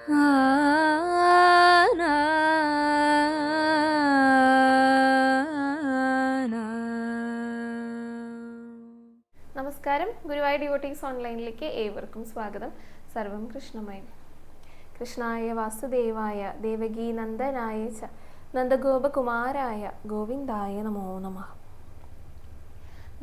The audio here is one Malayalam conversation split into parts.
നമസ്കാരം, ഗുരുവായൂർ ഡിവോട്ടീസ് ഓൺലൈനിലേക്ക് ഏവർക്കും സ്വാഗതം. സർവം കൃഷ്ണമയം. കൃഷ്ണായ വാസുദേവായ ദേവകീ നന്ദനായ ച നന്ദഗോപകുമാരായ ഗോവിന്ദായ നമോ നമഃ.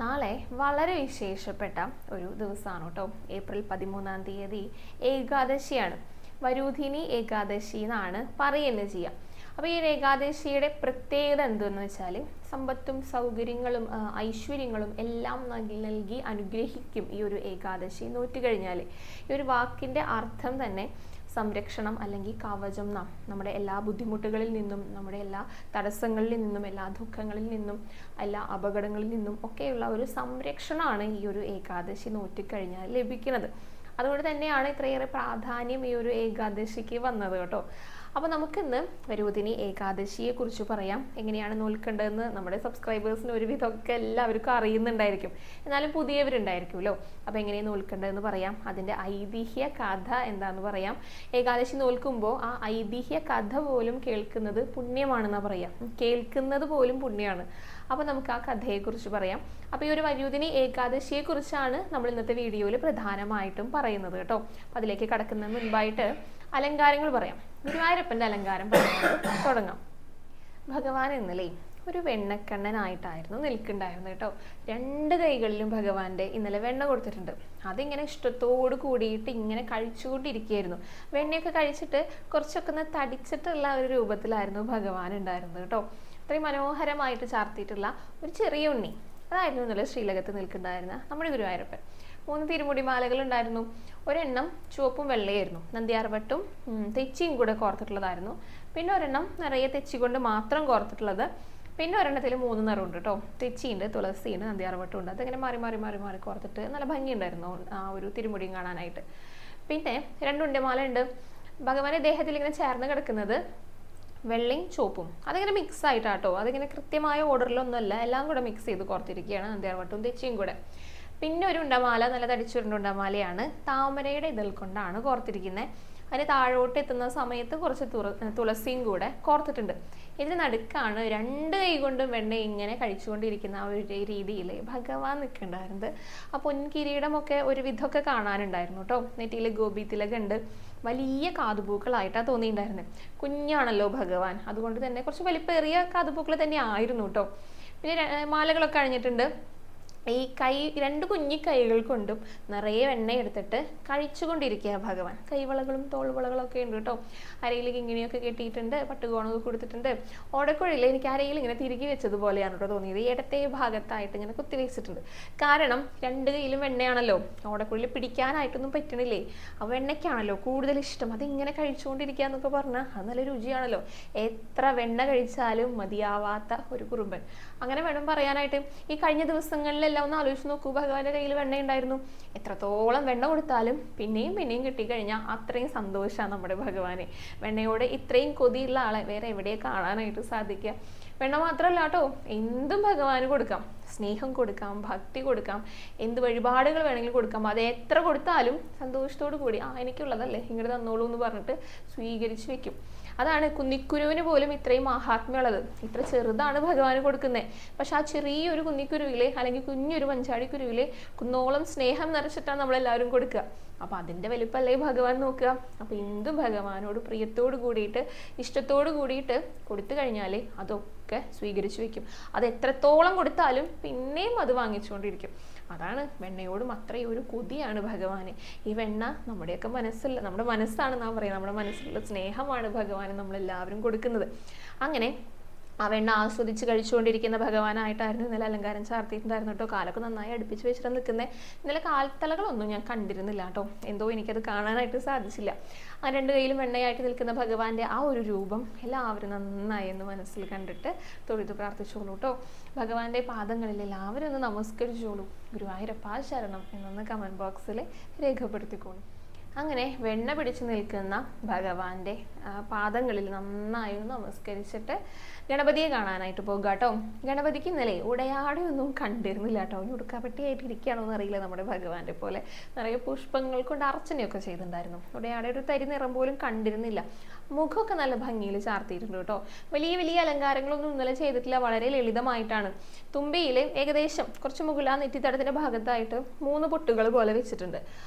നാളെ വളരെ വിശേഷപ്പെട്ട ഒരു ദിവസമാണ് കേട്ടോ. ഏപ്രിൽ 13 ഏകാദശിയാണ്. വരൂധിനി ഏകാദശി എന്നാണ് പറയുന്നത് ചെയ്യുക. അപ്പോൾ ഈ ഏകാദശിയുടെ പ്രത്യേകത എന്തെന്ന് വെച്ചാൽ സമ്പത്തും സൗകര്യങ്ങളും ഐശ്വര്യങ്ങളും എല്ലാം നൽകി അനുഗ്രഹിക്കും ഈ ഒരു ഏകാദശി നോറ്റുകഴിഞ്ഞാൽ. ഈ ഒരു വാക്കിൻ്റെ അർത്ഥം തന്നെ സംരക്ഷണം അല്ലെങ്കിൽ കവചം നാം നമ്മുടെ എല്ലാ ബുദ്ധിമുട്ടുകളിൽ നിന്നും, നമ്മുടെ എല്ലാ തടസ്സങ്ങളിൽ നിന്നും, എല്ലാ ദുഃഖങ്ങളിൽ നിന്നും, എല്ലാ അപകടങ്ങളിൽ നിന്നും ഒക്കെയുള്ള ഒരു സംരക്ഷണമാണ് ഈ ഒരു ഏകാദശി നോറ്റിക്കഴിഞ്ഞാൽ ലഭിക്കുന്നത്. അതുകൊണ്ട് തന്നെയാണ് ഇത്രയേറെ പ്രാധാന്യം ഈ ഒരു ഏകാദശിക്ക് വന്നത് കേട്ടോ. അപ്പോൾ നമുക്കിന്ന് വരൂധിനി ഏകാദശിയെ കുറിച്ച് പറയാം. എങ്ങനെയാണ് നോൽക്കേണ്ടതെന്ന് നമ്മുടെ സബ്സ്ക്രൈബേഴ്സിന് ഒരുവിധമൊക്കെ എല്ലാവർക്കും അറിയുന്നുണ്ടായിരിക്കും, എന്നാലും പുതിയവരുണ്ടായിരിക്കുമല്ലോ. അപ്പോൾ എങ്ങനെയാണ് നോൽക്കേണ്ടതെന്ന് പറയാം. അതിൻ്റെ ഐതിഹ്യ കഥ എന്താണെന്ന് പറയാം. ഏകാദശി നോൽക്കുമ്പോൾ ആ ഐതിഹ്യ കഥ പോലും കേൾക്കുന്നത് പുണ്യമാണെന്നാണ് പറയാം. കേൾക്കുന്നത് പോലും പുണ്യമാണ്. അപ്പോൾ നമുക്ക് ആ കഥയെക്കുറിച്ച് പറയാം. അപ്പോൾ ഈ ഒരു വരൂധിനി ഏകാദശിയെക്കുറിച്ചാണ് നമ്മൾ ഇന്നത്തെ വീഡിയോയിൽ പ്രധാനമായിട്ടും പറയുന്നത് കേട്ടോ. അപ്പോൾ അതിലേക്ക് കടക്കുന്നതിന് മുൻപായിട്ട് അലങ്കാരങ്ങൾ പറയാം. ഗുരുവായൂരപ്പൻ്റെ അലങ്കാരം പറയുന്നത് തുടങ്ങാം. ഭഗവാൻ ഇന്നലെ ഒരു വെണ്ണക്കണ്ണനായിട്ടായിരുന്നു നിൽക്കുന്നുണ്ടായിരുന്നു കേട്ടോ. 2 കൈകളിലും ഭഗവാന്റെ ഇന്നലെ വെണ്ണ കൊടുത്തിട്ടുണ്ട്. അതിങ്ങനെ ഇഷ്ടത്തോട് കൂടിയിട്ട് ഇങ്ങനെ കഴിച്ചുകൊണ്ടിരിക്കുകയായിരുന്നു. വെണ്ണയൊക്കെ കഴിച്ചിട്ട് കുറച്ചൊക്കെ ഒന്ന് തടിച്ചിട്ടുള്ള ഒരു രൂപത്തിലായിരുന്നു ഭഗവാൻ ഉണ്ടായിരുന്നത് കേട്ടോ. അത്രയും മനോഹരമായിട്ട് ചാർത്തിയിട്ടുള്ള ഒരു ചെറിയ ഉണ്ണി, അതായിരുന്നു ഇന്നലെ ശ്രീലകത്ത് നിൽക്കുന്നുണ്ടായിരുന്ന നമ്മുടെ ഗുരുവായൂരപ്പൻ. 3 തിരുമുടി മാലകൾ ഉണ്ടായിരുന്നു. ഒരെണ്ണം ചുവപ്പും വെള്ളയായിരുന്നു, നന്ദ്യാർവട്ടും തെച്ചിയും കൂടെ കോർത്തിട്ടുള്ളതായിരുന്നു. പിന്നെ ഒരെണ്ണം നിറയെ തെച്ചി കൊണ്ട് മാത്രം കോർത്തിട്ടുള്ളത്. പിന്നെ ഒരെണ്ണത്തിൽ 3 നിറമുണ്ട് കേട്ടോ. തെച്ചിയുണ്ട്, തുളസിയുണ്ട്, നന്ദ്യാർവട്ടും ഉണ്ട്. അതങ്ങനെ മാറി മാറി മാറി മാറി കോർത്തിട്ട് നല്ല ഭംഗിയുണ്ടായിരുന്നു ആ ഒരു തിരുമുടിയും കാണാനായിട്ട്. പിന്നെ 2 ഉണ്ടമാല ഉണ്ട്. ഭഗവാന്റെ ദേഹത്തിൽ ഇങ്ങനെ ചേർന്ന് കിടക്കുന്നത് വെള്ളയും ചുവപ്പും അതിങ്ങനെ മിക്സ് ആയിട്ടാട്ടോ. അതിങ്ങനെ കൃത്യമായ ഓർഡറിലൊന്നുമല്ല, എല്ലാം കൂടെ മിക്സ് ചെയ്ത് കോർത്തിരിക്കുകയാണ് നന്ദ്യാർവട്ടും തെച്ചിയും കൂടെ. പിന്നെ ഒരു ഉണ്ടമാല, നല്ല തടിച്ചുരുണ്ട ഉണ്ടമാലയാണ്, താമരയുടെ ഇതൾ കൊണ്ടാണ് കോർത്തിരിക്കുന്നത്. അതിന് താഴോട്ട് എത്തുന്ന സമയത്ത് കുറച്ച് തുളസിയും കൂടെ കോർത്തിട്ടുണ്ട്. ഇതിന് നടുക്കാണ് 2 കൈ കൊണ്ടും വെണ്ണ ഇങ്ങനെ കഴിച്ചുകൊണ്ടിരിക്കുന്ന ആ ഒരു രീതിയിൽ ഭഗവാൻ നിൽക്കുന്നുണ്ടായിരുന്നത്. ആ പൊൻകിരീടമൊക്കെ ഒരു വിധമൊക്കെ കാണാനുണ്ടായിരുന്നു കേട്ടോ. നെറ്റിയിൽ ഗോപി തിലകുണ്ട്. വലിയ കാതുപൂക്കളായിട്ടാണ് തോന്നിയിട്ടുണ്ടായിരുന്നത്. കുഞ്ഞാണല്ലോ ഭഗവാൻ, അതുകൊണ്ട് തന്നെ കുറച്ച് വലിപ്പേറിയ കാതുപൂക്കൾ തന്നെ ആയിരുന്നു കേട്ടോ. പിന്നെ മാലകളൊക്കെ അണിഞ്ഞിട്ടുണ്ട്. ഈ 2 കുഞ്ഞി കൈകൾ കൊണ്ടും നിറയെ വെണ്ണ എടുത്തിട്ട് കഴിച്ചുകൊണ്ടിരിക്കുക ഭഗവാൻ. കൈവളകളും തോൾവളകളൊക്കെ ഉണ്ട് കേട്ടോ. അരയിലേക്ക് ഇങ്ങനെയൊക്കെ കെട്ടിയിട്ടുണ്ട്, പട്ടുകോണൊക്കെ കൊടുത്തിട്ടുണ്ട്. ഓടക്കുഴയിൽ എനിക്ക് അരയിൽ ഇങ്ങനെ തിരികെ വെച്ചതുപോലെയാണ് കേട്ടോ തോന്നിയത്. ഇടത്തെ ഭാഗത്തായിട്ട് ഇങ്ങനെ കുത്തി വെച്ചിട്ടുണ്ട്. കാരണം 2 കൈയിലും വെണ്ണയാണല്ലോ. ഓടക്കുഴയിൽ പിടിക്കാനായിട്ടൊന്നും പറ്റണില്ലേ. ആ വെണ്ണയ്ക്കാണല്ലോ കൂടുതൽ ഇഷ്ടം. അതിങ്ങനെ കഴിച്ചുകൊണ്ടിരിക്കുക എന്നൊക്കെ പറഞ്ഞാൽ അത് നല്ല രുചിയാണല്ലോ. എത്ര വെണ്ണ കഴിച്ചാലും മതിയാവാത്ത ഒരു കുറുമ്പൻ, അങ്ങനെ വേണം പറയാനായിട്ട്. ഈ കഴിഞ്ഞ ദിവസങ്ങളിൽ ഒന്ന് ആലോചിച്ച് നോക്കൂ. ഭഗവാന്റെ കയ്യിൽ വെണ്ണ ഉണ്ടായിരുന്നു. എത്രത്തോളം വെണ്ണ കൊടുത്താലും പിന്നെയും പിന്നെയും കിട്ടിക്കഴിഞ്ഞാൽ അത്രയും സന്തോഷമാണ് നമ്മുടെ ഭഗവാനെ. വെണ്ണയോടെ ഇത്രയും കൊതിയുള്ള ആളെ വേറെ എവിടെയാണ് കാണാനായിട്ട് സാധിക്കുക. വെണ്ണ മാത്രമല്ല കേട്ടോ, എന്തും ഭഗവാന് കൊടുക്കാം. സ്നേഹം കൊടുക്കാം, ഭക്തി കൊടുക്കാം, എന്ത് വഴിപാടുകൾ വേണമെങ്കിലും കൊടുക്കാം. അത് എത്ര കൊടുത്താലും സന്തോഷത്തോടു കൂടി എനിക്കുള്ളതല്ലേ ഇങ്ങോട്ട് തന്നോളൂ എന്ന് പറഞ്ഞിട്ട് സ്വീകരിച്ചു വെക്കും. അതാണ് കുന്നിക്കുരുവിന് പോലും ഇത്രയും മഹാത്മ്യമുള്ളത്. ഇത്ര ചെറുതാണ് ഭഗവാന് കൊടുക്കുന്നത്. പക്ഷെ ആ ചെറിയൊരു കുന്നിക്കുരുവിലെ അല്ലെങ്കിൽ കുഞ്ഞൊരു പഞ്ചാടി കുരുവിലെ കുന്നോളം സ്നേഹം നിറച്ചിട്ടാണ് നമ്മളെല്ലാവരും കൊടുക്കുക. അപ്പം അതിൻ്റെ വലിപ്പമല്ലേ ഭഗവാൻ നോക്കുക. അപ്പം എന്തും ഭഗവാനോട് പ്രിയത്തോട് കൂടിയിട്ട് ഇഷ്ടത്തോട് കൂടിയിട്ട് കൊടുത്തു കഴിഞ്ഞാൽ അതൊക്കെ സ്വീകരിച്ചു വെക്കും. അത് എത്രത്തോളം കൊടുത്താലും പിന്നെയും അത് വാങ്ങിച്ചുകൊണ്ടിരിക്കും. അതാണ് വെണ്ണയോടും അത്രയും ഒരു കൊതിയാണ് ഭഗവാന്. ഈ വെണ്ണ നമ്മുടെയൊക്കെ മനസ്സിൽ, നമ്മുടെ മനസ്സാണെന്നാണ് പറയുന്നത്. നമ്മുടെ മനസ്സിലുള്ള സ്നേഹമാണ് ഭഗവാന് നമ്മളെല്ലാവരും കൊടുക്കുന്നത്. അങ്ങനെ ആ വെണ്ണ ആസ്വദിച്ച് കഴിച്ചുകൊണ്ടിരിക്കുന്ന ഭഗവാനായിട്ടായിരുന്നു ഇന്നലെ അലങ്കാരം ചാർത്തിയിട്ടുണ്ടായിരുന്നു കേട്ടോ. കാലൊക്കെ നന്നായി അടുപ്പിച്ച് വെച്ചിട്ട് നിൽക്കുന്നത്. ഇന്നലെ കാൽത്തലകളൊന്നും ഞാൻ കണ്ടിരുന്നില്ല കേട്ടോ. എന്തോ എനിക്കത് കാണാനായിട്ട് സാധിച്ചില്ല. ആ 2 കൈയിലും വെണ്ണയായിട്ട് നിൽക്കുന്ന ഭഗവാന്റെ ആ ഒരു രൂപം എല്ലാവരും നന്നായി എന്ന് മനസ്സിൽ കണ്ടിട്ട് തൊഴുത് പ്രാർത്ഥിച്ചോളൂ കേട്ടോ. ഭഗവാന്റെ പാദങ്ങളിൽ എല്ലാവരും ഒന്ന് നമസ്കരിച്ചോളൂ. ഗുരുവായൂരപ്പ ശരണം എന്നൊന്ന് കമൻറ്റ് ബോക്സിൽ രേഖപ്പെടുത്തിക്കോളൂ. അങ്ങനെ വെണ്ണ പിടിച്ചു നിൽക്കുന്ന ഭഗവാന്റെ പാദങ്ങളിൽ നന്നായി നമസ്കരിച്ചിട്ട് ഗണപതിയെ കാണാനായിട്ട് പോകുക കേട്ടോ. ഗണപതിക്ക് ഇന്നലെ ഉടയാടയൊന്നും കണ്ടിരുന്നില്ല കേട്ടോ. ഉടുക്കാപ്പെട്ടിയായിട്ട് ഇരിക്കുകയാണോ എന്ന് അറിയില്ല. നമ്മുടെ ഭഗവാന്റെ പോലെ നിറയെ പുഷ്പങ്ങൾ കൊണ്ട് അർച്ചനയൊക്കെ ചെയ്തിട്ടുണ്ടായിരുന്നു. ഉടയാട ഒരു തരി നിറം പോലും കണ്ടിരുന്നില്ല. മുഖമൊക്കെ നല്ല ഭംഗിയിൽ ചാർത്തിയിട്ടുണ്ട് കേട്ടോ. വലിയ വലിയ അലങ്കാരങ്ങളൊന്നും ഇന്നലെ ചെയ്തിട്ടില്ല. വളരെ ലളിതമായിട്ടാണ്. തുമ്പിയിൽ ഏകദേശം കുറച്ച് മുകളിൽ ആ നെറ്റിത്തടത്തിന്റെ ഭാഗത്തായിട്ട് 3 പൊട്ടുകൾ പോലെ വെച്ചിട്ടുണ്ട്.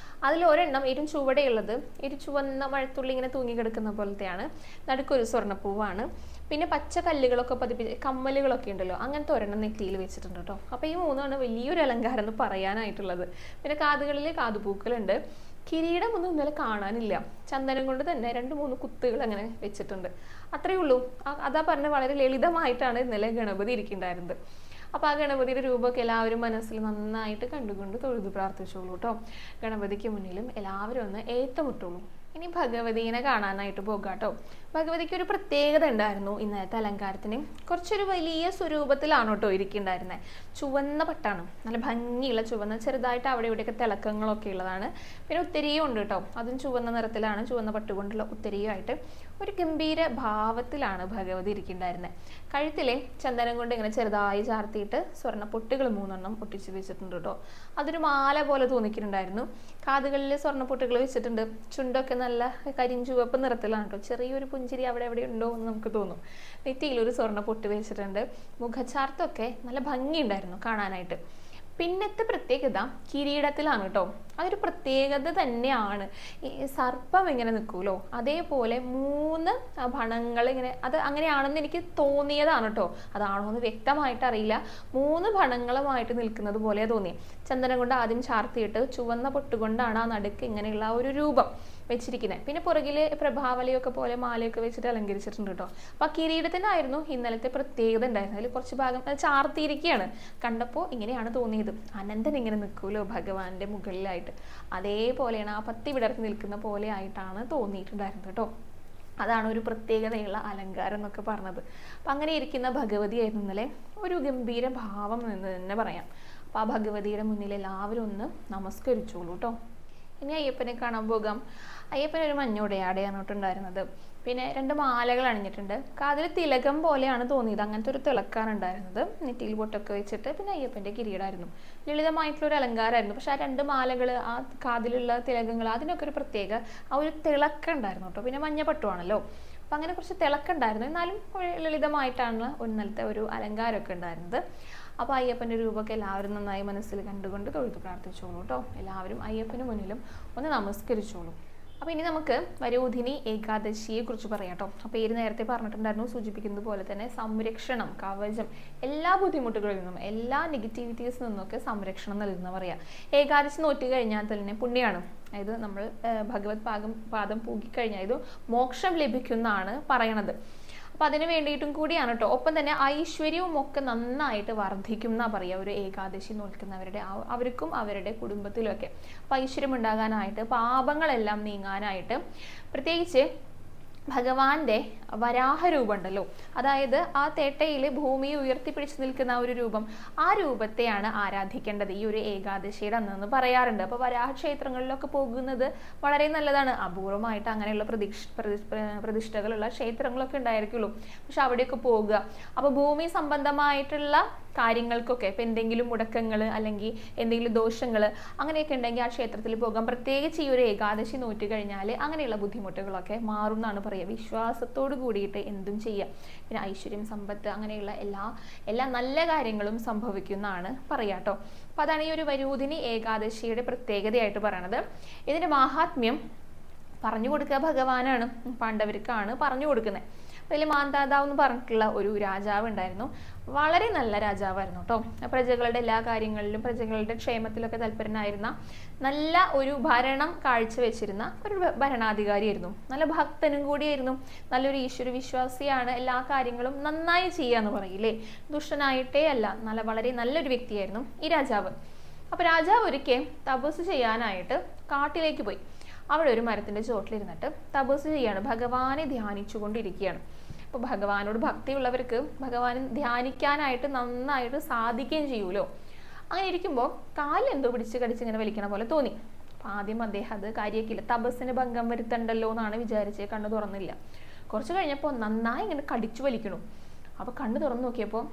അതിൽ ഒരെണ്ണം ഏറ്റവും ചുവടെയുള്ളത് ഒരു ചുവന്ന മഴത്തുള്ളി ഇങ്ങനെ തൂങ്ങിക്കിടക്കുന്ന പോലത്തെയാണ്. നടുക്കൊരു സ്വർണ്ണപ്പൂവാണ്. പിന്നെ പച്ച കല്ലുകളൊക്കെ പതിപ്പിച്ച് കമ്മലുകളൊക്കെ ഉണ്ടല്ലോ, അങ്ങനത്തെ ഒരെണ്ണം നെറ്റിയിൽ വെച്ചിട്ടുണ്ട് കേട്ടോ. അപ്പോൾ ഈ 3ആണ് വലിയൊരു അലങ്കാരം എന്ന് പറയാനായിട്ടുള്ളത്. പിന്നെ കാതുകളിൽ കാതുപൂക്കളുണ്ട്. കിരീടം ഒന്നും ഇന്നലെ കാണാനില്ല. ചന്ദനം കൊണ്ട് തന്നെ 2-3 കുത്തുകൾ അങ്ങനെ വെച്ചിട്ടുണ്ട്. അത്രയേ ഉള്ളൂ. അതാ പറഞ്ഞ വളരെ ലളിതമായിട്ടാണ് ഇന്നലെ ഗണപതി ഇരിക്കുന്നുണ്ടായിരുന്നത്. അപ്പോൾ ആ ഗണപതിയുടെ രൂപമൊക്കെ എല്ലാവരും മനസ്സിൽ നന്നായിട്ട് കണ്ടുകൊണ്ട് തൊഴുതു പ്രാർത്ഥിച്ചോളൂ കേട്ടോ. ഗണപതിക്ക് മുന്നിലും എല്ലാവരും ഒന്ന് ഏറ്റുമുട്ടുള്ളൂ. ഇനി ഭഗവതീനെ കാണാനായിട്ട് പോകാം കേട്ടോ. ഭഗവതിക്ക് ഒരു പ്രത്യേകത ഉണ്ടായിരുന്നു ഇന്നത്തെ അലങ്കാരത്തിന്. കുറച്ചൊരു വലിയ സ്വരൂപത്തിലാണ് കേട്ടോ ഇരിക്കുന്നുണ്ടായിരുന്നത്. ചുവന്ന പട്ടാണ്, നല്ല ഭംഗിയുള്ള ചുവന്ന, ചെറുതായിട്ട് അവിടെ ഇവിടെയൊക്കെ തിളക്കങ്ങളൊക്കെ ഉള്ളതാണ്. പിന്നെ ഉത്തരീയം ഉണ്ട് കേട്ടോ, അതും ചുവന്ന നിറത്തിലാണ്, ചുവന്ന പട്ടുകൊണ്ടുള്ള ഉത്തരീയമായിട്ട് ഒരു ഗംഭീര ഭാവത്തിലാണ് ഭഗവതി ഇരിക്കുന്നുണ്ടായിരുന്നത്. കഴുത്തിലെ ചന്ദനം കൊണ്ട് ഇങ്ങനെ ചെറുതായി ചാർത്തിയിട്ട് സ്വർണ്ണ പൊട്ടുകൾ 3 ഒട്ടിച്ച് വെച്ചിട്ടുണ്ട് കേട്ടോ. അതൊരു മാല പോലെ തോന്നിക്കുന്നുണ്ടായിരുന്നു. കാതുകളിൽ സ്വർണ്ണ പൊട്ടുകൾ വെച്ചിട്ടുണ്ട്. ചുണ്ടൊക്കെ നല്ല കരിഞ്ചുവപ്പ് നിറത്തിലാണ് കേട്ടോ. ചെറിയൊരു പുഞ്ചിരി അവിടെ എവിടെ ഉണ്ടോ എന്ന് നമുക്ക് തോന്നും. നെറ്റിയിൽ ഒരു സ്വർണ്ണ പൊട്ട് വെച്ചിട്ടുണ്ട്. മുഖചാർത്തൊക്കെ നല്ല ഭംഗിയുണ്ടായിരുന്നു കാണാനായിട്ട്. പിന്നത്തെ പ്രത്യേകത കിരീടത്തിലാണ് കേട്ടോ. അതൊരു പ്രത്യേകത തന്നെയാണ്. ഈ സർപ്പം ഇങ്ങനെ നിൽക്കുമല്ലോ, അതേപോലെ 3 ഭണങ്ങൾ ഇങ്ങനെ, അത് അങ്ങനെയാണെന്ന് എനിക്ക് തോന്നിയതാണ് കേട്ടോ. അതാണോ എന്ന് വ്യക്തമായിട്ട് അറിയില്ല. 3 ഭണങ്ങളുമായിട്ട് നിൽക്കുന്നത് പോലെ തോന്നി. ചന്ദനം കൊണ്ട് ആദ്യം ചാർത്തിയിട്ട് ചുവന്ന പൊട്ടുകൊണ്ടാണ് ആ നടുക്ക് ഇങ്ങനെയുള്ള ഒരു രൂപം വെച്ചിരിക്കുന്നത്. പിന്നെ പുറകില് പ്രഭാവലിയൊക്കെ പോലെ മാലയൊക്കെ വെച്ചിട്ട് അലങ്കരിച്ചിട്ടുണ്ട് കേട്ടോ. അപ്പൊ ആ കിരീടത്തിനായിരുന്നു ഇന്നലത്തെ പ്രത്യേകത ഉണ്ടായിരുന്നത്. അതിൽ കുറച്ച് ഭാഗം ചാർത്തിയിരിക്കുകയാണ്. കണ്ടപ്പോൾ ഇങ്ങനെയാണ് തോന്നിയത്. അനന്തൻ ഇങ്ങനെ നിൽക്കുമല്ലോ ഭഗവാന്റെ മുകളിലായിട്ട്, അതേപോലെയാണ് ആ പത്തി വിടർത്തി നിൽക്കുന്ന പോലെ ആയിട്ടാണ് തോന്നിയിട്ടുണ്ടായിരുന്നത് കേട്ടോ. അതാണ് ഒരു പ്രത്യേകതയുള്ള അലങ്കാരം എന്നൊക്കെ പറഞ്ഞത്. അപ്പം അങ്ങനെ ഇരിക്കുന്ന ഭഗവതിയായിരുന്നു ഇന്നലെ. ഒരു ഗംഭീര ഭാവം എന്ന് തന്നെ പറയാം. അപ്പം ആ ഭഗവതിയുടെ മുന്നിൽ എല്ലാവരും ഒന്ന് നമസ്കരിച്ചോളൂ കേട്ടോ. ഇനി അയ്യപ്പനെ കാണാൻ പോകാം. അയ്യപ്പൻ ഒരു മഞ്ഞുടയാടയാണ് ഉണ്ടായിരുന്നത്. പിന്നെ 2 മാലകൾ അണിഞ്ഞിട്ടുണ്ട്. കാതിൽ തിലകം പോലെയാണ് തോന്നിയത്. അങ്ങനത്തെ ഒരു തിളക്കാണ് ഉണ്ടായിരുന്നത്. നെറ്റിയിൽ പൊട്ടൊക്കെ വെച്ചിട്ട്. പിന്നെ അയ്യപ്പൻ്റെ കിരീടമായിരുന്നു. ലളിതമായിട്ടുള്ള ഒരു അലങ്കാരമായിരുന്നു. പക്ഷെ ആ 2 മാലകൾ, ആ കാതിലുള്ള തിലകങ്ങൾ, അതിനൊക്കെ ഒരു പ്രത്യേക ആ ഒരു തിളക്കം ഉണ്ടായിരുന്നു കേട്ടോ. പിന്നെ മഞ്ഞപ്പട്ടുവാണല്ലോ, അപ്പം അങ്ങനെ കുറച്ച് തിളക്കുണ്ടായിരുന്നു. എന്നാലും ലളിതമായിട്ടാണ് ഇന്നലത്തെ ഒരു അലങ്കാരമൊക്കെ ഉണ്ടായിരുന്നത്. അപ്പോൾ അയ്യപ്പൻ്റെ രൂപമൊക്കെ എല്ലാവരും നന്നായി മനസ്സിൽ കണ്ടുകൊണ്ട് തൊഴുതു പ്രാർത്ഥിച്ചോളൂ കേട്ടോ. എല്ലാവരും അയ്യപ്പന് മുന്നിലും ഒന്ന് നമസ്കരിച്ചോളൂ. അപ്പോൾ ഇനി നമുക്ക് വരൂധിനി ഏകാദശിയെ കുറിച്ച് പറയാം കേട്ടോ. അപ്പോൾ പേര് നേരത്തെ പറഞ്ഞിട്ടുണ്ടായിരുന്നു, സൂചിപ്പിക്കുന്നത് പോലെ തന്നെ സംരക്ഷണം, കവചം, എല്ലാ ബുദ്ധിമുട്ടുകളിൽ നിന്നും, എല്ലാ നെഗറ്റിവിറ്റീസിൽ നിന്നൊക്കെ സംരക്ഷണം നൽകുന്ന പറയാം. ഏകാദശി നോറ്റി കഴിഞ്ഞാൽ തന്നെ പുണ്യമാണ്. അതായത് നമ്മൾ ഭഗവത് പാദം പൂകിക്കഴിഞ്ഞാൽ ഇത് മോക്ഷം ലഭിക്കുന്നതാണ് പറയണത്. അപ്പം അതിന് വേണ്ടിയിട്ടും കൂടിയാണ് കേട്ടോ. ഒപ്പം തന്നെ ഐശ്വര്യവും ഒക്കെ നന്നായിട്ട് വർദ്ധിക്കും എന്നാ പറയുക ഒരു ഏകാദശി നോൽക്കുന്നവരുടെ, അവർക്കും അവരുടെ കുടുംബത്തിലുമൊക്കെ. അപ്പം ഐശ്വര്യം ഉണ്ടാകാനായിട്ട്, പാപങ്ങളെല്ലാം നീങ്ങാനായിട്ട്, പ്രത്യേകിച്ച് ഭഗവാന്റെ വരാഹരൂപം ഉണ്ടല്ലോ, അതായത് ആ തേട്ടയിൽ ഭൂമിയെ ഉയർത്തിപ്പിടിച്ച് നിൽക്കുന്ന ആ ഒരു രൂപം, ആ രൂപത്തെയാണ് ആരാധിക്കേണ്ടത് ഈ ഒരു ഏകാദശിയുടെ അന്നെന്ന് പറയാറുണ്ട്. അപ്പോൾ വരാഹ ക്ഷേത്രങ്ങളിലൊക്കെ പോകുന്നത് വളരെ നല്ലതാണ്. അപൂർവമായിട്ട് അങ്ങനെയുള്ള പ്രതിഷ്ഠകളുള്ള ക്ഷേത്രങ്ങളൊക്കെ ഉണ്ടായിരിക്കുള്ളൂ. പക്ഷെ അവിടെയൊക്കെ പോകുക. അപ്പോൾ ഭൂമി സംബന്ധമായിട്ടുള്ള കാര്യങ്ങൾക്കൊക്കെ ഇപ്പം എന്തെങ്കിലും മുടക്കങ്ങൾ അല്ലെങ്കിൽ എന്തെങ്കിലും ദോഷങ്ങൾ അങ്ങനെയൊക്കെ ഉണ്ടെങ്കിൽ ആ ക്ഷേത്രത്തിൽ പോകാം. പ്രത്യേകിച്ച് ഈ ഒരു ഏകാദശി നോറ്റ് കഴിഞ്ഞാൽ അങ്ങനെയുള്ള ബുദ്ധിമുട്ടുകളൊക്കെ മാറും എന്നാണ് പറയുക. വിശ്വാസത്തോട് കൂടിയിട്ട് എന്തും ചെയ്യാം. പിന്നെ ഐശ്വര്യം, സമ്പത്ത്, അങ്ങനെയുള്ള എല്ലാ നല്ല കാര്യങ്ങളും സംഭവിക്കുന്നതാണ് പറയാം കേട്ടോ. അപ്പം അതാണ് ഈ ഒരു വരൂധിനി ഏകാദശിയുടെ പ്രത്യേകതയായിട്ട് പറയണത്. ഇതിൻ്റെ മാഹാത്മ്യം പറഞ്ഞു കൊടുക്കുക ഭഗവാനാണ്, പാണ്ഡവർക്കാണ് പറഞ്ഞു കൊടുക്കുന്നത്. അതിൽ മാന്താതാവ് എന്ന് പറഞ്ഞിട്ടുള്ള ഒരു രാജാവ് ഉണ്ടായിരുന്നു. വളരെ നല്ല രാജാവായിരുന്നു കേട്ടോ. പ്രജകളുടെ എല്ലാ കാര്യങ്ങളിലും പ്രജകളുടെ ക്ഷേമത്തിലൊക്കെ തൽപരനായിരുന്ന, നല്ല ഒരു ഭരണം കാഴ്ചവെച്ചിരുന്ന ഒരു ഭരണാധികാരിയായിരുന്നു. നല്ല ഭക്തനും കൂടിയായിരുന്നു. നല്ലൊരു ഈശ്വര വിശ്വാസിയാണ്. എല്ലാ കാര്യങ്ങളും നന്നായി ചെയ്യാന്ന് പറയില്ലേ, ദുഷ്ടനായിട്ടേ അല്ല, വളരെ നല്ലൊരു വ്യക്തിയായിരുന്നു ഈ രാജാവ്. അപ്പൊ രാജാവ് ഒരിക്കൽ തപസ് ചെയ്യാനായിട്ട് കാട്ടിലേക്ക് പോയി. അവിടെ ഒരു മരത്തിന്റെ ചോട്ടിലിരുന്നിട്ട് തപസ് ചെയ്യാണ്, ഭഗവാനെ ധ്യാനിച്ചുകൊണ്ടിരിക്കുകയാണ്. അപ്പോൾ ഭഗവാനോട് ഭക്തിയുള്ളവർക്ക് ഭഗവാനെ ധ്യാനിക്കാനായിട്ട് നന്നായിട്ട് സാധിക്കുകയും ചെയ്യൂലോ. അങ്ങനെ ഇരിക്കുമ്പോൾ കാലിൽ എന്തോ പിടിച്ച് കടിച്ച് ഇങ്ങനെ വലിക്കണ പോലെ തോന്നി. അപ്പം ആദ്യം അദ്ദേഹം അത് കാര്യമാക്കിയില്ല, തപസ്സിന് ഭംഗം വരുത്തണ്ടല്ലോ എന്നാണ് വിചാരിച്ചത്. കണ്ണ് തുറന്നില്ല. കുറച്ച് കഴിഞ്ഞപ്പോൾ നന്നായി ഇങ്ങനെ കടിച്ചു വലിക്കണു. അപ്പോൾ കണ്ണ് തുറന്ന് നോക്കിയപ്പോൾ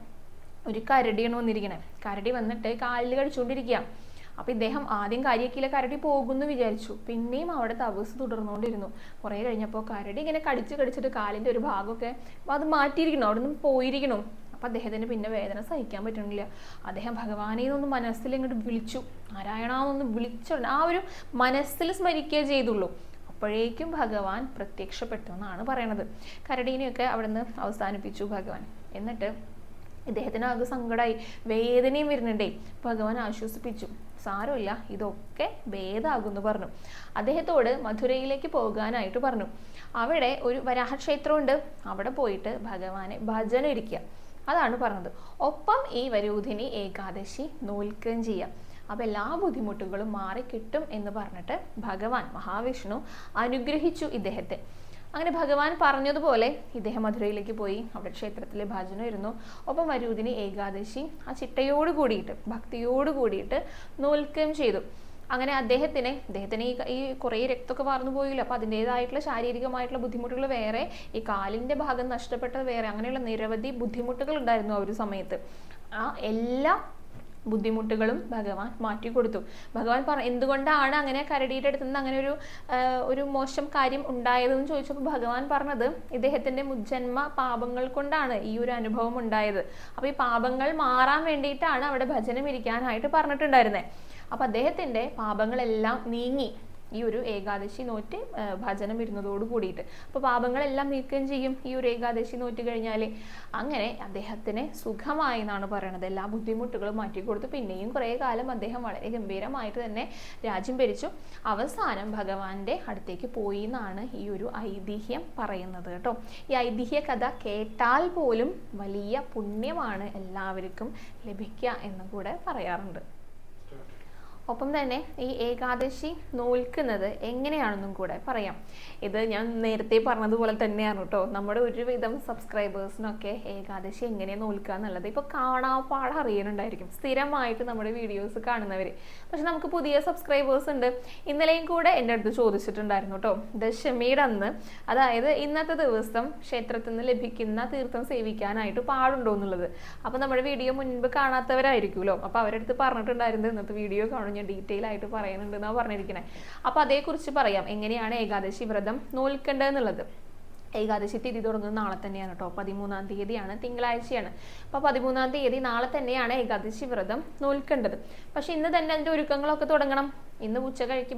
ഒരു കരടിയാണ് വന്നിരിക്കണേ. കരടി വന്നിട്ട് കാലിൽ കടിച്ചുകൊണ്ടിരിക്കുക. അപ്പം ഇദ്ദേഹം ആദ്യം കാര്യമാക്കിയില്ല, കരടി പോകുമെന്ന് വിചാരിച്ചു. പിന്നെയും അവിടെ തപസ് തുടർന്നുകൊണ്ടിരുന്നു. കുറേ കഴിഞ്ഞപ്പോൾ കരടി ഇങ്ങനെ കടിച്ചിട്ട് കാലിൻ്റെ ഒരു ഭാഗമൊക്കെ അത് മാറ്റിയിരിക്കണം, അവിടെ നിന്ന് പോയിരിക്കണം. അപ്പം അദ്ദേഹത്തിന് പിന്നെ വേദന സഹിക്കാൻ പറ്റണില്ല. അദ്ദേഹം ഭഗവാനെ ഒന്ന് മനസ്സിൽ ഇങ്ങോട്ട് വിളിച്ചു, നാരായണാന്നൊന്ന് വിളിച്ചു, ആ ഒരു മനസ്സിൽ സ്മരിക്കുകയേ ചെയ്തുള്ളൂ. അപ്പോഴേക്കും ഭഗവാൻ പ്രത്യക്ഷപ്പെട്ടു എന്നാണ് പറയണത്. കരടീനെയൊക്കെ അവിടെ നിന്ന് അവസാനിപ്പിച്ചു ഭഗവാൻ. എന്നിട്ട് ഇദ്ദേഹത്തിന് ആകെ സങ്കടമായി, വേദനയും വരുന്നുണ്ടേ. ഭഗവാൻ ആശ്വസിപ്പിച്ചു, സാരമില്ല, ഇതൊക്കെ ഭേദമാകുമെന്ന് പറഞ്ഞു. അദ്ദേഹത്തോട് മധുരയിലേക്ക് പോകാനായിട്ട് പറഞ്ഞു. അവിടെ ഒരു വരാഹക്ഷേത്രമുണ്ട്, അവിടെ പോയിട്ട് ഭഗവാനെ ഭജന ഇരിക്കുക, അതാണ് പറഞ്ഞത്. ഒപ്പം ഈ വരൂധിനി ഏകാദശി നോൽക്കുകയും ചെയ്യാം. അപ്പം എല്ലാ ബുദ്ധിമുട്ടുകളും മാറിക്കിട്ടും എന്ന് പറഞ്ഞിട്ട് ഭഗവാൻ മഹാവിഷ്ണു അനുഗ്രഹിച്ചു ഇദ്ദേഹത്തെ. അങ്ങനെ ഭഗവാൻ പറഞ്ഞതുപോലെ ഇദ്ദേഹം മധുരയിലേക്ക് പോയി. അവിടെ ക്ഷേത്രത്തിൽ ഭജന ഇരുന്നു. ഒപ്പം വരൂധിനി ഏകാദശി ആ ചിട്ടയോട് കൂടിയിട്ട് ഭക്തിയോട് കൂടിയിട്ട് നോൽക്കുകയും ചെയ്തു. അങ്ങനെ അദ്ദേഹത്തിന് ഈ കുറേ രക്തമൊക്കെ വാർന്നു പോയില്ല. അപ്പം അതിൻ്റെതായിട്ടുള്ള ശാരീരികമായിട്ടുള്ള ബുദ്ധിമുട്ടുകൾ വേറെ, ഈ കാലിൻ്റെ ഭാഗം നഷ്ടപ്പെട്ടത് വേറെ, അങ്ങനെയുള്ള നിരവധി ബുദ്ധിമുട്ടുകൾ ഉണ്ടായിരുന്നു ആ ഒരു സമയത്ത്. ആ എല്ലാ ബുദ്ധിമുട്ടുകളും ഭഗവാൻ മാറ്റിക്കൊടുത്തു. ഭഗവാൻ എന്തുകൊണ്ടാണ് അങ്ങനെ കരടിയുടെ അടുത്ത് നിന്ന് അങ്ങനെ ഒരു മോശം കാര്യം ഉണ്ടായതെന്ന് ചോദിച്ചപ്പോൾ ഭഗവാൻ പറഞ്ഞത് ഇദ്ദേഹത്തിൻ്റെ മുജ്ജന്മ പാപങ്ങൾ കൊണ്ടാണ് ഈ ഒരു അനുഭവം ഉണ്ടായത്. അപ്പോൾ ഈ പാപങ്ങൾ മാറാൻ വേണ്ടിയിട്ടാണ് അവിടെ ഭജനം ഇരിക്കാനായിട്ട് പറഞ്ഞിട്ടുണ്ടായിരുന്നത്. അപ്പം അദ്ദേഹത്തിൻ്റെ പാപങ്ങളെല്ലാം നീങ്ങി ഈ ഒരു ഏകാദശി നോറ്റ് ഭജനം ഇരുന്നതോട് കൂടിയിട്ട്. അപ്പോൾ പാപങ്ങളെല്ലാം നീക്കുകയും ചെയ്യും ഈ ഒരു ഏകാദശി നോറ്റ് കഴിഞ്ഞാൽ. അങ്ങനെ അദ്ദേഹത്തിന് സുഖമായി എന്നാണ് പറയണത്. എല്ലാ ബുദ്ധിമുട്ടുകളും മാറ്റിക്കൊടുത്തു. പിന്നെയും കുറേ കാലം അദ്ദേഹം വളരെ ഗംഭീരമായിട്ട് തന്നെ രാജ്യം ഭരിച്ചു. അവസാനം ഭഗവാന്റെ അടുത്തേക്ക് പോയി എന്നാണ് ഈ ഒരു ഐതിഹ്യം പറയുന്നത് കേട്ടോ. ഈ ഐതിഹ്യ കഥ കേട്ടാൽ പോലും വലിയ പുണ്യമാണ് എല്ലാവർക്കും ലഭിക്കുക എന്നും കൂടെ പറയാറുണ്ട്. ഒപ്പം തന്നെ ഈ ഏകാദശി നോൽക്കുന്നത് എങ്ങനെയാണെന്നും കൂടെ പറയാം. ഇത് ഞാൻ നേരത്തെ പറഞ്ഞതുപോലെ തന്നെയാണ് കേട്ടോ. നമ്മുടെ ഒരുവിധം സബ്സ്ക്രൈബേഴ്സിനൊക്കെ ഏകാദശി എങ്ങനെയാണ് നോൽക്കുക എന്നുള്ളത് ഇപ്പോൾ കാണാപ്പാടം അറിയാനുണ്ടായിരിക്കും, സ്ഥിരമായിട്ട് നമ്മുടെ വീഡിയോസ് കാണുന്നവർ. പക്ഷെ നമുക്ക് പുതിയ സബ്സ്ക്രൈബേഴ്സ് ഉണ്ട്. ഇന്നലെയും കൂടെ എൻ്റെ അടുത്ത് ചോദിച്ചിട്ടുണ്ടായിരുന്നു കേട്ടോ, ദശമിയുടെ അന്ന്, അതായത് ഇന്നത്തെ ദിവസം ക്ഷേത്രത്തിൽ നിന്ന് ലഭിക്കുന്ന തീർത്ഥം സേവിക്കാനായിട്ട് പാടുണ്ടോ എന്നുള്ളത്. അപ്പോൾ നമ്മുടെ വീഡിയോ മുൻപ് കാണാത്തവരായിരിക്കുമല്ലോ. അപ്പോൾ അവരുടെ അടുത്ത് പറഞ്ഞിട്ടുണ്ടായിരുന്നു ഇന്നത്തെ വീഡിയോ കാണും, ഞാൻ ഡീറ്റെയിൽ ആയിട്ട് പറയുന്നുണ്ട് എന്നാണ് പറഞ്ഞിരിക്കണേ. അപ്പോൾ അതേക്കുറിച്ച് പറയാം, എങ്ങനെയാണ് ഏകാദശി വ്രതം നോൽക്കേണ്ടതെന്നുള്ളത്. ഏകാദശി തിഥി തുടങ്ങുന്നത് നാളെ തന്നെയാണ് കേട്ടോ. 13-ാം തീയതിയാണ്, തിങ്കളാഴ്ചയാണ്. അപ്പോൾ 13-ാം തീയതി നാളെ തന്നെയാണ് ഏകാദശി വ്രതം നോൽക്കേണ്ടത്. പക്ഷെ ഇന്ന് തന്നെ അതിൻ്റെ ഒരുക്കങ്ങളൊക്കെ തുടങ്ങണം. ഇന്ന്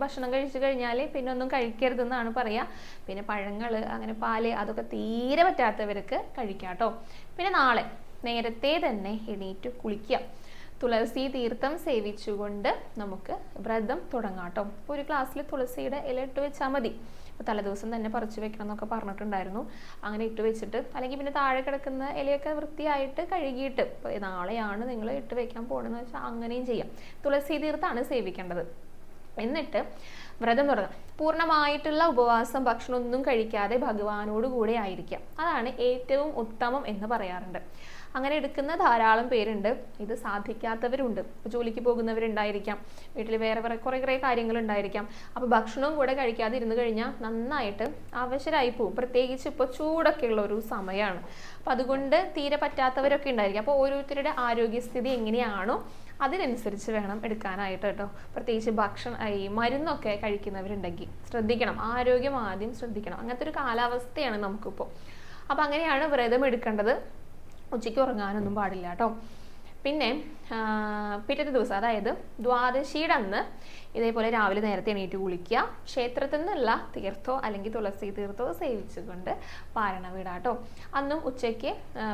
ഭക്ഷണം കഴിച്ചു കഴിഞ്ഞാൽ പിന്നെ ഒന്നും കഴിക്കരുതെന്നാണ് പറയുക. പിന്നെ പഴങ്ങൾ, അങ്ങനെ പാല്, അതൊക്കെ തീരെ പറ്റാത്തവർക്ക് കഴിക്കാം കേട്ടോ. പിന്നെ നാളെ നേരത്തെ തന്നെ എണീറ്റ് കുളിക്കുക, തുളസി തീർത്ഥം സേവിച്ചുകൊണ്ട് നമുക്ക് വ്രതം തുടങ്ങാം കേട്ടോ. ഇപ്പോൾ ഒരു ഗ്ലാസ്സിൽ തുളസിയുടെ ഇല ഇട്ട് വെച്ചാൽ മതി. അപ്പോൾ തലേദിവസം തന്നെ പറിച്ചു വെക്കണം എന്നൊക്കെ പറഞ്ഞിട്ടുണ്ടായിരുന്നു. അങ്ങനെ ഇട്ട് വെച്ചിട്ട്, അല്ലെങ്കിൽ പിന്നെ താഴെ കിടക്കുന്ന ഇലയൊക്കെ വൃത്തിയായിട്ട് കഴുകിയിട്ട്, ഇപ്പോൾ നാളെയാണ് നിങ്ങൾ ഇട്ട് വെക്കാൻ പോകണമെന്ന് വെച്ചാൽ അങ്ങനെയും ചെയ്യാം. തുളസി തീർത്ഥമാണ് സേവിക്കേണ്ടത്. എന്നിട്ട് വ്രതം തുടങ്ങാം. പൂർണ്ണമായിട്ടുള്ള ഉപവാസം, ഭക്ഷണമൊന്നും കഴിക്കാതെ ഭഗവാനോട് കൂടെ ആയിരിക്കാം. അതാണ് ഏറ്റവും ഉത്തമം എന്ന് പറയാറുണ്ട്. അങ്ങനെ എടുക്കുന്ന ധാരാളം പേരുണ്ട്. ഇത് സാധിക്കാത്തവരുണ്ട്. ജോലിക്ക് പോകുന്നവരുണ്ടായിരിക്കാം, വീട്ടിൽ വേറെ കുറേ കാര്യങ്ങളുണ്ടായിരിക്കാം. അപ്പോൾ ഭക്ഷണവും കൂടെ കഴിക്കാതെ ഇരുന്ന് കഴിഞ്ഞാൽ നന്നായിട്ട് അവശരായി പോകും. പ്രത്യേകിച്ച് ഇപ്പോൾ ചൂടൊക്കെ ഉള്ള ഒരു സമയമാണ്. അപ്പം അതുകൊണ്ട് തീരെ പറ്റാത്തവരൊക്കെ ഉണ്ടായിരിക്കും. അപ്പോൾ ഓരോരുത്തരുടെ ആരോഗ്യസ്ഥിതി എങ്ങനെയാണോ അതിനനുസരിച്ച് വേണം എടുക്കാനായിട്ട് കേട്ടോ. പ്രത്യേകിച്ച് ഈ മരുന്നൊക്കെ കഴിക്കുന്നവരുണ്ടെങ്കിൽ ശ്രദ്ധിക്കണം, ആരോഗ്യം ആദ്യം ശ്രദ്ധിക്കണം. അങ്ങനത്തെ ഒരു കാലാവസ്ഥയാണ് നമുക്കിപ്പോൾ. അപ്പം അങ്ങനെയാണ് വ്രതം എടുക്കേണ്ടത്. ഉച്ചയ്ക്ക് ഉറങ്ങാനൊന്നും പാടില്ല കേട്ടോ. പിന്നെ പിറ്റത്തെ ദിവസം, അതായത് ദ്വാദശിയുടെ അന്ന് ഇതേപോലെ രാവിലെ നേരത്തെ എണീറ്റ് കുളിക്കുക, ക്ഷേത്രത്തിൽ നിന്നുള്ള തീർത്ഥോ അല്ലെങ്കിൽ തുളസി തീർത്ഥോ സേവിച്ചുകൊണ്ട് പാരണ വീടാട്ടോ. അന്നും ഉച്ചയ്ക്ക്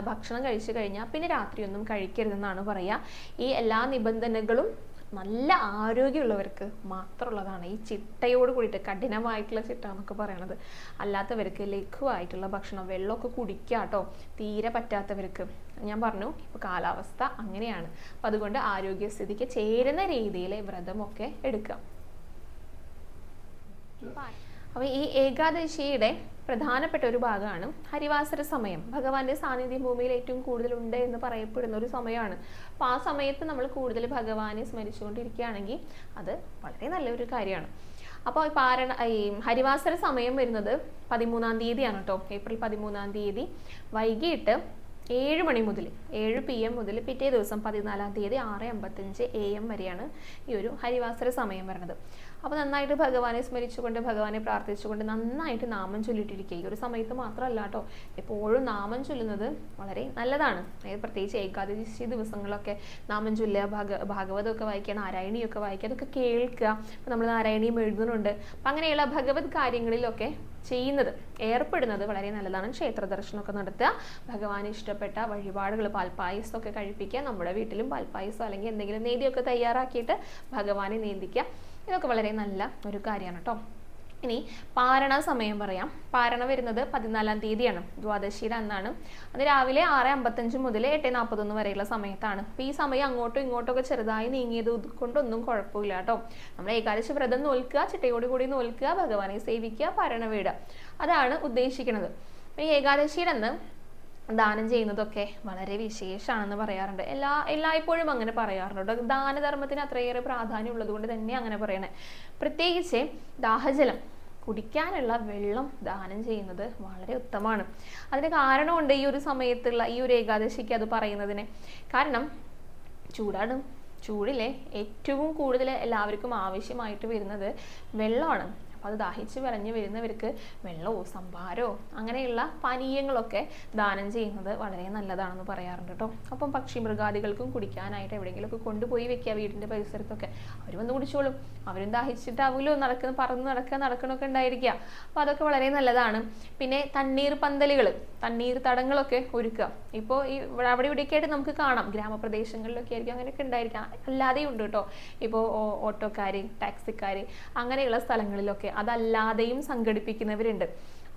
ഭക്ഷണം കഴിച്ചു കഴിഞ്ഞാൽ പിന്നെ രാത്രിയൊന്നും കഴിക്കരുതെന്നാണ് പറയുക. ഈ എല്ലാ നിബന്ധനകളും നല്ല ആരോഗ്യമുള്ളവർക്ക് മാത്രമുള്ളതാണ്. ഈ ചിട്ടയോട് കൂടിയിട്ട്, കഠിനമായിട്ടുള്ള ചിട്ട എന്നൊക്കെ പറയണത്. അല്ലാത്തവർക്ക് ലഘുവായിട്ടുള്ള ഭക്ഷണം, വെള്ളമൊക്കെ കുടിക്കുക കേട്ടോ. തീരെ പറ്റാത്തവർക്ക് ഞാൻ പറഞ്ഞു, ഇപ്പോൾ കാലാവസ്ഥ അങ്ങനെയാണ്. അപ്പം അതുകൊണ്ട് ആരോഗ്യസ്ഥിതിക്ക് ചേരുന്ന രീതിയിൽ വ്രതമൊക്കെ എടുക്കാം. അപ്പോൾ ഈ ഏകാദശിയുടെ പ്രധാനപ്പെട്ട ഒരു ഭാഗമാണ് ഹരിവാസര സമയം. ഭഗവാന്റെ സാന്നിധ്യം ഭൂമിയിൽ ഏറ്റവും കൂടുതലുണ്ട് എന്ന് പറയപ്പെടുന്ന ഒരു സമയമാണ്. അപ്പോൾ ആ സമയത്ത് നമ്മൾ കൂടുതൽ ഭഗവാനെ സ്മരിച്ചുകൊണ്ടിരിക്കുകയാണെങ്കിൽ അത് വളരെ നല്ലൊരു കാര്യമാണ്. അപ്പോൾ ഈ ഹരിവാസര സമയം വരുന്നത് 13-ാം തീയതിയാണ് കേട്ടോ. ഏപ്രിൽ 13-ാം തീയതി വൈകിട്ട് 7 മണി മുതൽ 7 PM മുതൽ പിറ്റേ ദിവസം 14-ാം തീയതി 6:55 AM വരെയാണ് ഈ ഒരു ഹരിവാസര സമയം വരുന്നത്. അപ്പോൾ നന്നായിട്ട് ഭഗവാനെ സ്മരിച്ചുകൊണ്ട് ഭഗവാനെ പ്രാർത്ഥിച്ചുകൊണ്ട് നന്നായിട്ട് നാമം ചൊല്ലിട്ടിരിക്കുക. ഈ ഒരു സമയത്ത് മാത്രമല്ല കേട്ടോ, എപ്പോഴും നാമം ചൊല്ലുന്നത് വളരെ നല്ലതാണ്. പ്രത്യേകിച്ച് ഏകാദശി ദിവസങ്ങളൊക്കെ നാമം ചൊല്ലുക, ഭാഗവതമൊക്കെ വായിക്കുക, നാരായണിയൊക്കെ വായിക്കുക, അതൊക്കെ കേൾക്കുക. അപ്പോൾ നമ്മൾ നാരായണീയം എഴുതുന്നുണ്ട്. അപ്പം അങ്ങനെയുള്ള ഭഗവത് കാര്യങ്ങളിലൊക്കെ ഏർപ്പെടുന്നത് വളരെ നല്ലതാണ്. ക്ഷേത്ര ദർശനമൊക്കെ നടത്തുക, ഭഗവാന് ഇഷ്ടപ്പെട്ട വഴിപാടുകൾ, പാൽപ്പായസമൊക്കെ കഴിപ്പിക്കുക. നമ്മുടെ വീട്ടിലും പാൽപ്പായസം അല്ലെങ്കിൽ എന്തെങ്കിലും നേദ്യമൊക്കെ തയ്യാറാക്കിയിട്ട് ഭഗവാനെ നേദിക്കുക. ഇതൊക്കെ വളരെ നല്ല ഒരു കാര്യമാണ് കേട്ടോ. ഇനി പാരണ സമയം പറയാം. പാരണ വരുന്നത് 14-ാം തീയതിയാണ്, ദ്വാദശിയുടെ അന്നാണ്. അത് രാവിലെ 6:55 മുതൽ 8:41 വരെയുള്ള സമയത്താണ്. അപ്പോൾ ഈ സമയം അങ്ങോട്ടും ഇങ്ങോട്ടൊക്കെ ചെറുതായി നീങ്ങിയത് കൊണ്ടൊന്നും കുഴപ്പമില്ല കേട്ടോ. നമ്മൾ ഏകാദശി വ്രതം നോൽക്കുക, ചിട്ടയോടുകൂടി നോൽക്കുക, ഭഗവാനെ സേവിക്കുക, പാരണ വീടുക, അതാണ് ഉദ്ദേശിക്കുന്നത്. അപ്പോൾ ഈ ഏകാദശിയുടെ അന്ന് ദാനം ചെയ്യുന്നതൊക്കെ വളരെ വിശേഷമാണെന്ന് പറയാറുണ്ട്. എല്ലായ്പ്പോഴും അങ്ങനെ പറയാറുണ്ട്. ദാനധർമ്മത്തിന് അത്രയേറെ പ്രാധാന്യം ഉള്ളത് കൊണ്ട് തന്നെ അങ്ങനെ പറയണേ. പ്രത്യേകിച്ച് ദാഹജലം, കുടിക്കാനുള്ള വെള്ളം ദാനം ചെയ്യുന്നത് വളരെ ഉത്തമമാണ്. അതിന് കാരണമുണ്ട് ഈ ഒരു സമയത്തുള്ള ഈ ഒരു ഏകാദശിക്ക് അത് പറയുന്നതിന്. കാരണം ചൂടാണ്. ചൂടിലെ ഏറ്റവും കൂടുതൽ എല്ലാവർക്കും ആവശ്യമായിട്ട് വരുന്നത് വെള്ളമാണ്. അപ്പോൾ അത് ദാഹിച്ച് വരഞ്ഞ് വരുന്നവർക്ക് വെള്ളമോ സംഭാരമോ അങ്ങനെയുള്ള പാനീയങ്ങളൊക്കെ ദാനം ചെയ്യുന്നത് വളരെ നല്ലതാണെന്ന് പറയാറുണ്ട് കേട്ടോ. അപ്പം പക്ഷി മൃഗാദികൾക്കും കുടിക്കാനായിട്ട് എവിടെയെങ്കിലുമൊക്കെ കൊണ്ടുപോയി വെക്കുക, വീടിൻ്റെ പരിസരത്തൊക്കെ. അവർ വന്ന് കുടിച്ചോളും. അവരും ദാഹിച്ചിട്ടാവുമല്ലോ നടക്കണമൊക്കെ ഉണ്ടായിരിക്കുക. അപ്പോൾ അതൊക്കെ വളരെ നല്ലതാണ്. പിന്നെ തണ്ണീർ പന്തലുകൾ, തണ്ണീർ തടങ്ങളൊക്കെ ഒരുക്കുക. ഇപ്പോൾ ഈ അവിടെ ഇവിടെയൊക്കെ ആയിട്ട് നമുക്ക് കാണാം, ഗ്രാമപ്രദേശങ്ങളിലൊക്കെ ആയിരിക്കും അങ്ങനെയൊക്കെ ഉണ്ടായിരിക്കാം. അല്ലാതെയും ഉണ്ട് കേട്ടോ. ഇപ്പോൾ ഓട്ടോക്കാർ, ടാക്സിക്കാർ അങ്ങനെയുള്ള സ്ഥലങ്ങളിലൊക്കെ അതല്ലാതെയും സംഘടിപ്പിക്കുന്നവരുണ്ട്.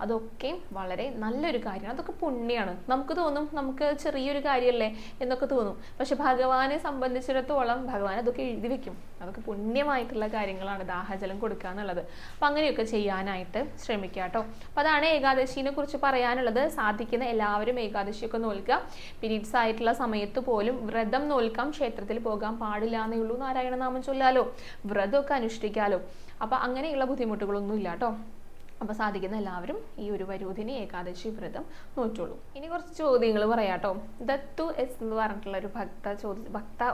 അതൊക്കെ വളരെ നല്ലൊരു കാര്യമാണ്. അതൊക്കെ പുണ്യമാണ്. നമുക്ക് തോന്നും നമുക്ക് ചെറിയൊരു കാര്യമല്ലേ എന്നൊക്കെ തോന്നും. പക്ഷെ ഭഗവാനെ സംബന്ധിച്ചിടത്തോളം ഭഗവാൻ അതൊക്കെ എഴുതി വെക്കും. അതൊക്കെ പുണ്യമായിട്ടുള്ള കാര്യങ്ങളാണ്, ദാഹജലം കൊടുക്കുക എന്നുള്ളത്. അപ്പം അങ്ങനെയൊക്കെ ചെയ്യാനായിട്ട് ശ്രമിക്കുക കേട്ടോ. അപ്പം അതാണ് ഏകാദശിനെ കുറിച്ച് പറയാനുള്ളത്. സാധിക്കുന്ന എല്ലാവരും ഏകാദശിയൊക്കെ നോൽക്കുക. പീരീഡ്സ് ആയിട്ടുള്ള സമയത്ത് പോലും വ്രതം നോൽക്കാം. ക്ഷേത്രത്തിൽ പോകാൻ പാടില്ല എന്നേ ഉള്ളൂ. നാരായണനാമം ചൊല്ലാലോ, വ്രതമൊക്കെ അനുഷ്ഠിക്കാലോ. അപ്പം അങ്ങനെയുള്ള ബുദ്ധിമുട്ടുകളൊന്നും ഇല്ല കേട്ടോ. അപ്പോൾ സാധിക്കുന്ന എല്ലാവരും ഈ ഒരു വരൂധിനി ഏകാദശി വ്രതം നോറ്റോളൂ. ഇനി കുറച്ച് ചോദ്യങ്ങൾ പറയാട്ടോ. ദത്തു എസ് എന്ന് പറഞ്ഞിട്ടുള്ള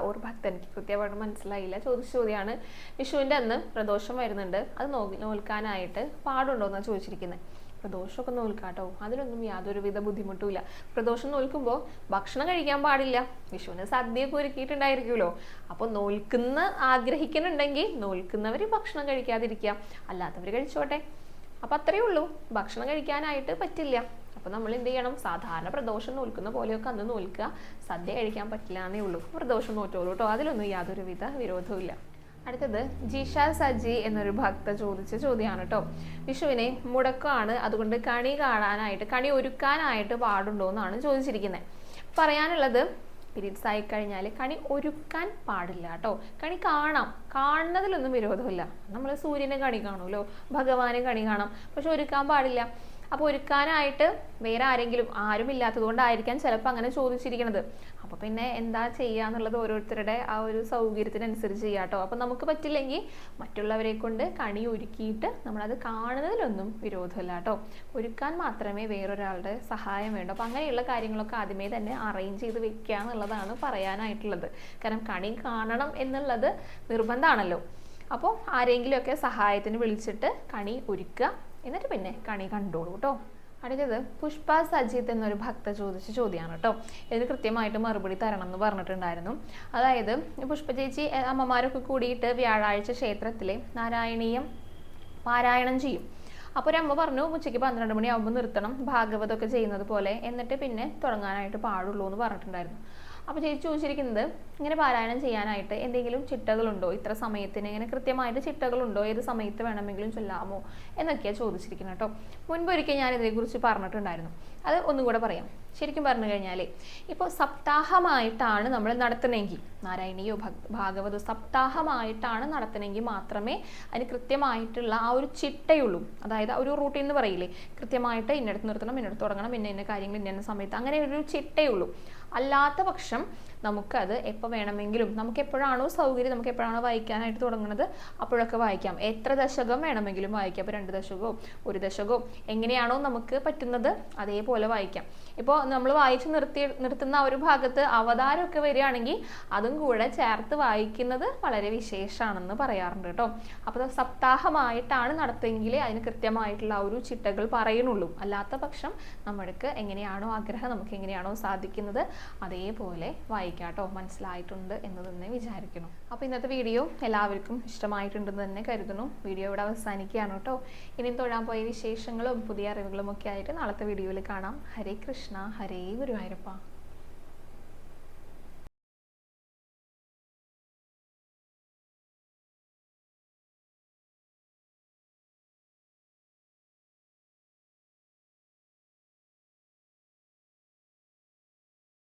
ഒരു ഭക്ത എനിക്ക് കൃത്യമായിട്ട് മനസ്സിലായില്ല, ചോദിച്ച ചോദ്യമാണ്. വിഷുവിൻ്റെ അന്ന് പ്രദോഷം വരുന്നുണ്ട്, അത് നോൽക്കാനായിട്ട് പാടുണ്ടോ എന്നാണ് ചോദിച്ചിരിക്കുന്നത്. പ്രദോഷമൊക്കെ നോൽക്കാട്ടോ, അതിലൊന്നും യാതൊരുവിധ ബുദ്ധിമുട്ടുമില്ല. പ്രദോഷം നോൽക്കുമ്പോൾ ഭക്ഷണം കഴിക്കാൻ പാടില്ല. വിഷുവിന് സദ്യയൊക്കെ ഒരുക്കിയിട്ടുണ്ടായിരിക്കുമല്ലോ. അപ്പോൾ ആഗ്രഹിക്കുന്നുണ്ടെങ്കിൽ നോൽക്കുന്നവർ ഭക്ഷണം കഴിക്കാതിരിക്കുക, അല്ലാത്തവർ കഴിച്ചോട്ടെ. അപ്പം അത്രയേ ഉള്ളൂ. ഭക്ഷണം കഴിക്കാനായിട്ട് പറ്റില്ല. അപ്പം നമ്മൾ എന്ത് ചെയ്യണം? സാധാരണ പ്രദോഷം നോൽക്കുന്ന പോലെയൊക്കെ അന്ന് നോൽക്കുക. സദ്യ കഴിക്കാൻ പറ്റില്ല എന്നേ ഉള്ളൂ. പ്രദോഷം നോറ്റോളൂ കേട്ടോ, അതിലൊന്നും യാതൊരുവിധ വിരോധവും ഇല്ല. അടുത്തത് ജിഷ സജി എന്നൊരു ഭക്ത ചോദിച്ച ചോദ്യമാണ് കേട്ടോ. വിഷുവിനെ മുടക്കമാണ്, അതുകൊണ്ട് കണി ഒരുക്കാനായിട്ട് പാടുണ്ടോ എന്നാണ് ചോദിച്ചിരിക്കുന്നത്. പറയാനുള്ളത്, പീരീഡ്സ് ആയി കഴിഞ്ഞാൽ കണി ഒരുക്കാൻ പാടില്ല കേട്ടോ. കണി കാണുന്നതിലൊന്നും വിരോധമില്ല. നമ്മൾ സൂര്യനെ കണി കാണുമല്ലോ, ഭഗവാനെ കണി കാണാം, പക്ഷെ ഒരുക്കാൻ പാടില്ല. അപ്പോൾ ഒരുക്കാനായിട്ട് വേറെ ആരും ഇല്ലാത്തത് കൊണ്ടായിരിക്കാം ചിലപ്പോൾ അങ്ങനെ ചോദിച്ചിരിക്കുന്നത്. അപ്പോൾ പിന്നെ എന്താ ചെയ്യുക എന്നുള്ളത് ഓരോരുത്തരുടെ ആ ഒരു സൗകര്യത്തിനനുസരിച്ച് ചെയ്യാം കേട്ടോ. അപ്പോൾ നമുക്ക് പറ്റില്ലെങ്കിൽ മറ്റുള്ളവരെ കൊണ്ട് കണി ഒരുക്കിയിട്ട് നമ്മളത് കാണുന്നതിലൊന്നും വിരോധമില്ല കേട്ടോ. ഒരുക്കാൻ മാത്രമേ വേറൊരാളുടെ സഹായം വേണ്ടൂ. അപ്പോൾ അങ്ങനെയുള്ള കാര്യങ്ങളൊക്കെ ആദ്യമേ തന്നെ അറേഞ്ച് ചെയ്ത് വെക്കുക എന്നുള്ളതാണ് പറയാനായിട്ടുള്ളത്. കാരണം കണി കാണണം എന്നുള്ളത് നിർബന്ധമാണല്ലോ. അപ്പോൾ ആരെങ്കിലുമൊക്കെ സഹായത്തിന് വിളിച്ചിട്ട് കണി ഒരുക്കുക, എന്നിട്ട് പിന്നെ കണി കണ്ടോളൂ കേട്ടോ. അടുത്തത് പുഷ്പ സജിത്ത് എന്നൊരു ഭക്ത ചോദിച്ച ചോദ്യമാണ് കേട്ടോ. ഇതിന് കൃത്യമായിട്ട് മറുപടി തരണം എന്ന് പറഞ്ഞിട്ടുണ്ടായിരുന്നു. അതായത് പുഷ്പ ചേച്ചി അമ്മമാരൊക്കെ കൂടിയിട്ട് വ്യാഴാഴ്ച ക്ഷേത്രത്തിലെ നാരായണീയം പാരായണം ചെയ്യും. അപ്പോൾ ഒരു അമ്മ പറഞ്ഞു ഉച്ചയ്ക്ക് 12 മണിയാകുമ്പോൾ നിർത്തണം, ഭാഗവതമൊക്കെ ചെയ്യുന്നത് പോലെ, എന്നിട്ട് പിന്നെ തുടങ്ങാനായിട്ട് പാടുള്ളൂ എന്ന് പറഞ്ഞിട്ടുണ്ടായിരുന്നു. അപ്പോൾ ചേച്ചി ചോദിച്ചിരിക്കുന്നത് ഇങ്ങനെ പാരായണം ചെയ്യാനായിട്ട് എന്തെങ്കിലും ചിട്ടകളുണ്ടോ, ഇത്ര സമയത്തിന് ഇങ്ങനെ കൃത്യമായിട്ട് ചിട്ടകളുണ്ടോ, ഏത് സമയത്ത് വേണമെങ്കിലും ചൊല്ലാമോ എന്നൊക്കെയാണ് ചോദിച്ചിരിക്കുന്നത് കേട്ടോ. മുൻപൊരിക്കൽ ഞാൻ ഇതിനെക്കുറിച്ച് പറഞ്ഞിട്ടുണ്ടായിരുന്നു, അത് ഒന്നുകൂടെ പറയാം. ശരിക്കും പറഞ്ഞു കഴിഞ്ഞാൽ ഇപ്പോൾ സപ്താഹമായിട്ടാണ് നമ്മൾ നടത്തണമെങ്കിൽ, നാരായണീയോ ഭാഗവതോ സപ്താഹമായിട്ടാണ് നടത്തണമെങ്കിൽ മാത്രമേ അതിന് കൃത്യമായിട്ടുള്ള ആ ഒരു ചിട്ടയുള്ളൂ. അതായത് ഒരു റൂട്ടീൻ എന്ന് പറയില്ലേ, കൃത്യമായിട്ട് ഇന്നടത്ത് നിർത്തണം, ഇന്നടത്ത് തുടങ്ങണം, ഇന്ന കാര്യങ്ങൾ ഇന്ന സമയത്ത്, അങ്ങനെ ഒരു ചിട്ടയുള്ളൂ. അല്ലാത്ത പക്ഷം നമുക്കത് എപ്പോൾ വേണമെങ്കിലും, നമുക്ക് എപ്പോഴാണോ സൗകര്യം, നമുക്ക് എപ്പോഴാണോ വായിക്കാനായിട്ട് തുടങ്ങുന്നത് അപ്പോഴൊക്കെ വായിക്കാം. എത്ര ദശകം വേണമെങ്കിലും വായിക്കാം. അപ്പോൾ 2 ദശകമോ 1 ദശകമോ എങ്ങനെയാണോ നമുക്ക് പറ്റുന്നത് അതേപോലെ വായിക്കാം. ഇപ്പോൾ നമ്മൾ വായിച്ച് നിർത്തുന്ന ആ ഒരു ഭാഗത്ത് അവതാരമൊക്കെ വരികയാണെങ്കിൽ അതും കൂടെ ചേർത്ത് വായിക്കുന്നത് വളരെ വിശേഷമാണെന്ന് പറയാറുണ്ട് കേട്ടോ. അപ്പോൾ സപ്താഹമായിട്ടാണ് നടത്തുമെങ്കിൽ അതിന് കൃത്യമായിട്ടുള്ള ആ ഒരു ചിട്ടകൾ പറയുന്നുള്ളൂ. അല്ലാത്ത പക്ഷം നമ്മൾക്ക് എങ്ങനെയാണോ ആഗ്രഹം, നമുക്ക് എങ്ങനെയാണോ സാധിക്കുന്നത് അതേപോലെ വായിക്കാം കേട്ടോ. മനസ്സിലായിട്ടുണ്ട് എന്ന് തന്നെ വിചാരിക്കുന്നു. അപ്പോൾ ഇന്നത്തെ വീഡിയോ എല്ലാവർക്കും ഇഷ്ടമായിട്ടുണ്ടെന്ന് തന്നെ കരുതുന്നു. വീഡിയോ ഇവിടെ അവസാനിക്കുകയാണ് കേട്ടോ. ഇനിയും തൊഴാൻ പോയ വിശേഷങ്ങളും പുതിയ അറിവുകളും ഒക്കെ ആയിട്ട് നാളത്തെ വീഡിയോയിൽ കാണാം. ഹരേ കൃഷ്ണ, ഹരേ ഗുരുവായൂരപ്പ.